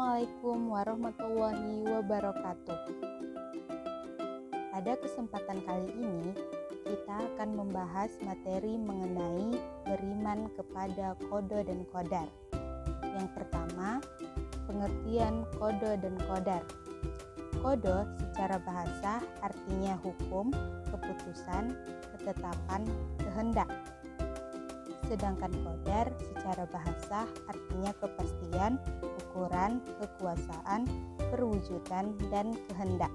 Assalamualaikum warahmatullahi wabarakatuh. Pada kesempatan kali ini, kita akan membahas materi mengenai beriman kepada qada dan qadar. Yang pertama, pengertian qada dan qadar. Qada secara bahasa artinya hukum, keputusan, ketetapan, kehendak. Sedangkan qadar secara bahasa artinya kepastian, ukuran, kekuasaan, perwujudan, dan kehendak.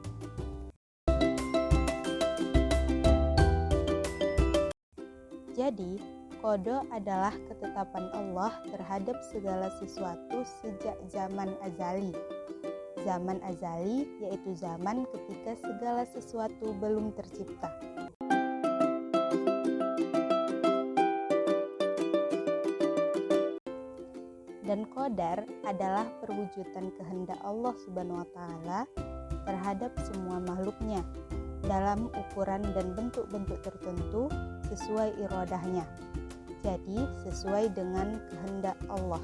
Jadi, qada adalah ketetapan Allah terhadap segala sesuatu sejak zaman azali. Zaman azali yaitu zaman ketika segala sesuatu belum tercipta. Dan qadar adalah perwujudan kehendak Allah Subhanahu wa Ta'ala terhadap semua makhluknya dalam ukuran dan bentuk-bentuk tertentu sesuai iradahnya. Jadi sesuai dengan kehendak Allah.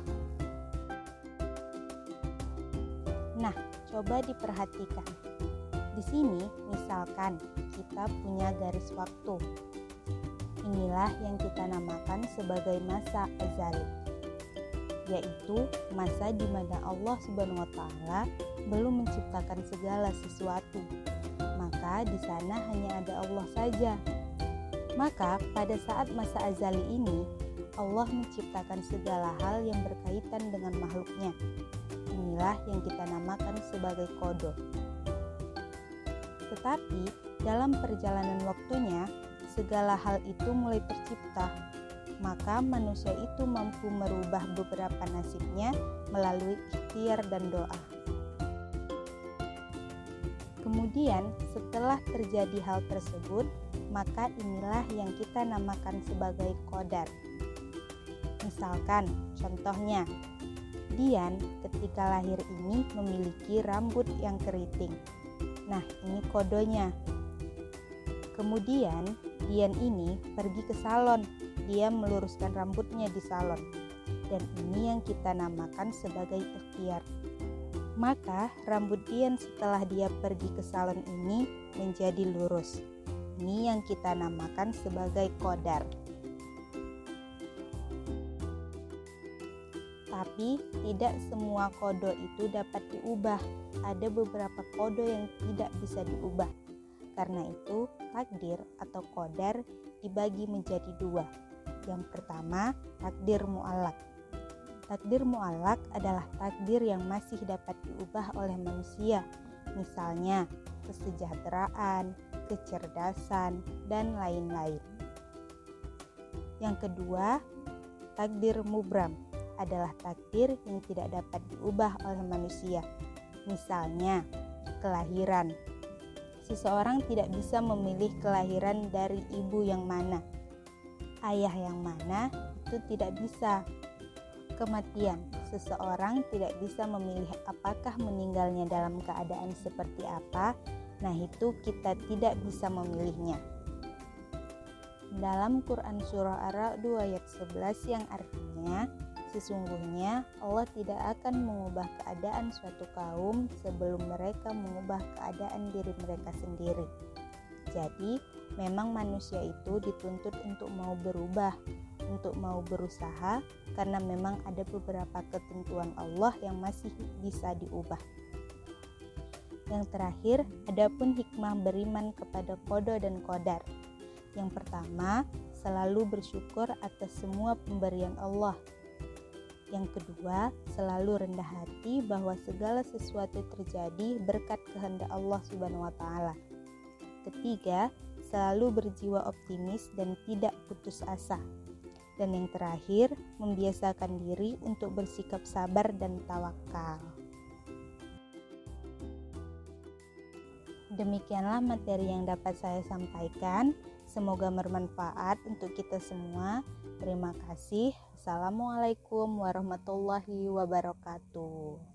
Nah, coba diperhatikan. Di sini misalkan kita punya garis waktu. Inilah yang kita namakan sebagai masa azali, yaitu masa di mana Allah Subhanahu wa Ta'ala belum menciptakan segala sesuatu. Maka di sana hanya ada Allah saja. Maka pada saat masa azali ini, Allah menciptakan segala hal yang berkaitan dengan makhluknya. Inilah yang kita namakan sebagai qada. Tetapi dalam perjalanan waktunya, segala hal itu mulai tercipta. Maka manusia itu mampu merubah beberapa nasibnya melalui ikhtiar dan doa. Kemudian setelah terjadi hal tersebut, maka inilah yang kita namakan sebagai qadar. Misalkan, contohnya, Dian ketika lahir ini memiliki rambut yang keriting. Nah, ini qadanya. Kemudian, Dian ini pergi ke salon. Dia meluruskan rambutnya di salon, dan ini yang kita namakan sebagai ikhtiar. Maka rambut Dian setelah dia pergi ke salon ini menjadi lurus. Ini yang kita namakan sebagai qadar. Tapi tidak semua qada itu dapat diubah. Ada beberapa qada yang tidak bisa diubah. Karena itu takdir atau qadar dibagi menjadi dua. Yang pertama, takdir mu'allaq. Takdir mu'allaq adalah takdir yang masih dapat diubah oleh manusia. Misalnya, kesejahteraan, kecerdasan, dan lain-lain. Yang kedua, takdir mubram adalah takdir yang tidak dapat diubah oleh manusia. Misalnya, kelahiran. Seseorang tidak bisa memilih kelahiran dari ibu yang mana, ayah yang mana, itu tidak bisa. Kematian, seseorang tidak bisa memilih apakah meninggalnya dalam keadaan seperti apa. Nah, itu kita tidak bisa memilihnya. Dalam Quran surah Ar-Ra'd ayat 11 yang artinya, sesungguhnya Allah tidak akan mengubah keadaan suatu kaum sebelum mereka mengubah keadaan diri mereka sendiri. Jadi, memang manusia itu dituntut untuk mau berubah, untuk mau berusaha, karena memang ada beberapa ketentuan Allah yang masih bisa diubah. Yang terakhir, adapun hikmah beriman kepada qada dan qadar. Yang pertama, selalu bersyukur atas semua pemberian Allah. Yang kedua, selalu rendah hati bahwa segala sesuatu terjadi berkat kehendak Allah Subhanahu wa Ta'ala. Ketiga, selalu berjiwa optimis dan tidak putus asa. Dan yang terakhir, membiasakan diri untuk bersikap sabar dan tawakal. Demikianlah materi yang dapat saya sampaikan. Semoga bermanfaat untuk kita semua. Terima kasih. Assalamualaikum warahmatullahi wabarakatuh.